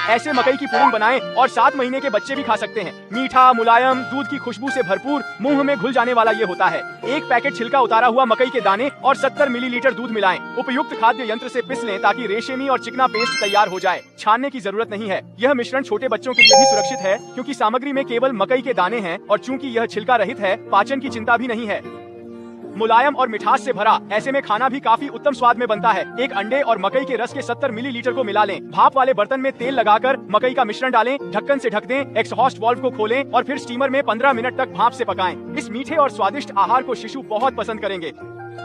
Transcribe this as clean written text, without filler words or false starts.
ऐसे मकई की पुडिंग बनाएं और 7 महीने के बच्चे भी खा सकते हैं। मीठा, मुलायम, दूध की खुशबू से भरपूर, मुंह में घुल जाने वाला ये होता है। एक पैकेट छिलका उतारा हुआ मकई के दाने और 70 मिलीलीटर दूध मिलाएं। उपयुक्त खाद्य यंत्र से पिस लें ताकि रेशमी और चिकना पेस्ट तैयार हो जाए। छानने की जरूरत नहीं है। यह मिश्रण छोटे बच्चों के लिए भी सुरक्षित है क्योंकि सामग्री में केवल मकई के दाने हैं और चूंकि यह छिलका रहित है, पाचन की चिंता भी नहीं है। मुलायम और मिठास से भरा, ऐसे में खाना भी काफी उत्तम स्वाद में बनता है। एक अंडे और मकई के रस के 70 मिलीलीटर को मिला लें। भाप वाले बर्तन में तेल लगाकर मकई का मिश्रण डालें, ढक्कन से ढक दें, एक्सहॉस्ट वाल्व को खोलें और फिर स्टीमर में 15 मिनट तक भाप से पकाएं। इस मीठे और स्वादिष्ट आहार को शिशु बहुत पसंद करेंगे।